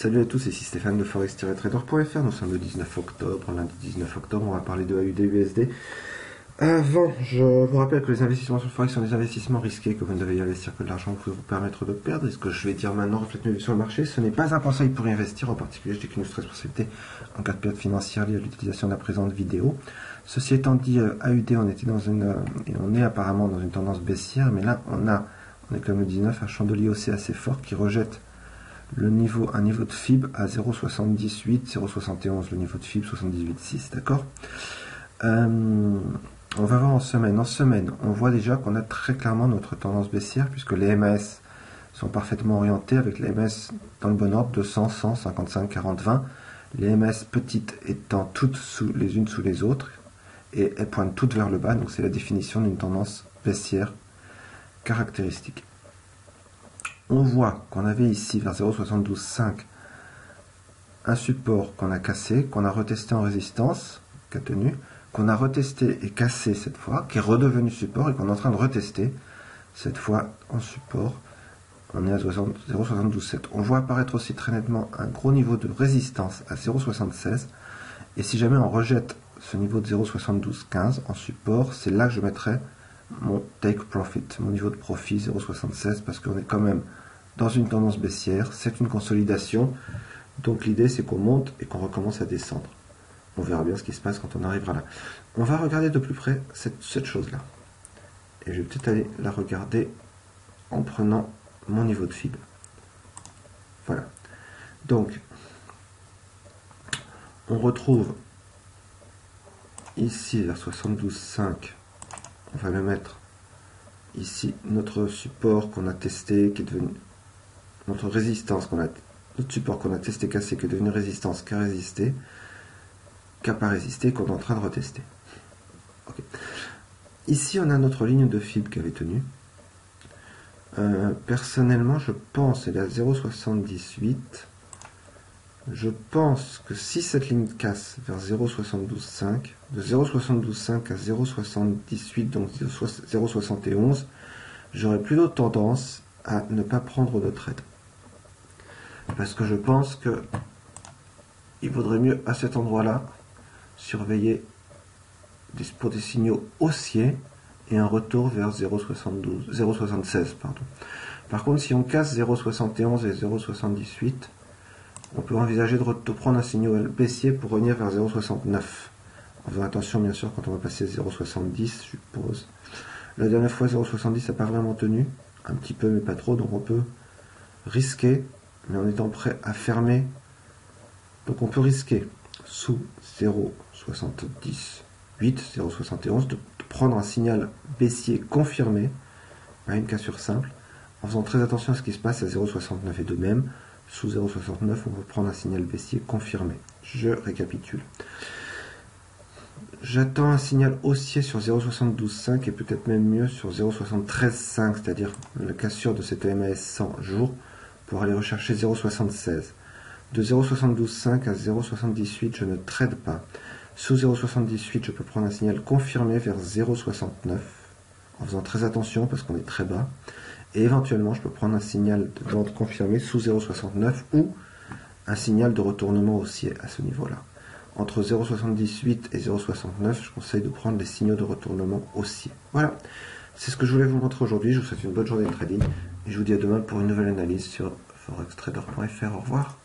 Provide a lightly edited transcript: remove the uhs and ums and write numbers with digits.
Salut à tous, ici Stéphane de Forex-Trader.fr. Nous sommes le 19 octobre, lundi 19 octobre, on va parler de AUD-USD. Avant, je vous rappelle que les investissements sur le Forex sont des investissements risqués, que vous ne devez y investir que de l'argent qui peut vous permettre de perdre. Et ce que je vais dire maintenant reflète mieux sur le marché. Ce n'est pas un conseil pour y investir, en particulier je dis qu'une responsabilité en cas de perte financière liée à l'utilisation de la présente vidéo. Ceci étant dit, AUD, on était dans et on est apparemment dans une tendance baissière, mais là on est comme le 19, un chandelier haussier assez fort qui rejette un niveau de FIB à 0,78, 0,71, le niveau de FIB 78,6, d'accord. On va voir en semaine. En semaine, on voit déjà qu'on a très clairement notre tendance baissière, puisque les MAS sont parfaitement orientés, avec les MAS dans le bon ordre, 200, 100, 55, 40, 20. Les MAS petites étant toutes les unes sous les autres, et elles pointent toutes vers le bas, donc c'est la définition d'une tendance baissière caractéristique. On voit qu'on avait ici vers 0,72,5 un support qu'on a cassé, qu'on a retesté en résistance, qui a tenu, qu'on a retesté et cassé cette fois, qui est redevenu support et qu'on est en train de retester cette fois en support. On est à 0,72,7. On voit apparaître aussi très nettement un gros niveau de résistance à 0,76. Et si jamais on rejette ce niveau de 0,72,15 en support, c'est là que je mettrai mon take profit, mon niveau de profit 0,76, parce qu'on est quand même dans une tendance baissière, c'est une consolidation, donc l'idée c'est qu'on monte et qu'on recommence à descendre. On verra bien ce qui se passe quand on arrivera là. On va regarder de plus près cette chose-là. Et je vais peut-être aller la regarder en prenant mon niveau de FIB. Voilà. Donc, on retrouve ici vers 72,5, on va le mettre ici, notre support qu'on a testé, qui est devenu notre résistance, notre support qu'on a testé, cassé, qui est devenu résistance, qui a résisté, qui n'a pas résisté, qu'on est en train de retester. Okay. Ici, on a notre ligne de FIB qui avait tenu. Personnellement, je pense, elle est à 0,78. Je pense que si cette ligne casse vers 0,72,5, de 0,72,5 à 0,78, donc 0,71, j'aurais plutôt tendance à ne pas prendre de trade. Parce que je pense que il vaudrait mieux à cet endroit-là surveiller pour des signaux haussiers et un retour vers 0,76. Par contre, si on casse 0,71 et 0,78, on peut envisager de prendre un signal baissier pour revenir vers 0,69. En faisant attention, bien sûr, quand on va passer 0,70, je suppose. La dernière fois, 0,70 n'a pas vraiment tenu. Un petit peu, mais pas trop. Donc on peut risquer, mais en étant prêt à fermer. Donc on peut risquer sous 0,78, 0,71, de prendre un signal baissier confirmé, à une cassure simple, en faisant très attention à ce qui se passe à 0,69. Et de même, sous 0,69, on peut prendre un signal baissier confirmé. Je récapitule. J'attends un signal haussier sur 0,72,5 et peut-être même mieux sur 0,73,5, c'est-à-dire la cassure de cette EMAS 100 jours, pour aller rechercher 0,76. De 0,72,5 à 0,78, je ne trade pas. Sous 0,78, je peux prendre un signal confirmé vers 0,69, en faisant très attention parce qu'on est très bas. Et éventuellement, je peux prendre un signal de vente confirmé sous 0,69 ou un signal de retournement haussier à ce niveau-là. Entre 0,78 et 0,69, je conseille de prendre les signaux de retournement haussier. Voilà, c'est ce que je voulais vous montrer aujourd'hui. Je vous souhaite une bonne journée de trading et je vous dis à demain pour une nouvelle analyse sur forextrader.fr. Au revoir.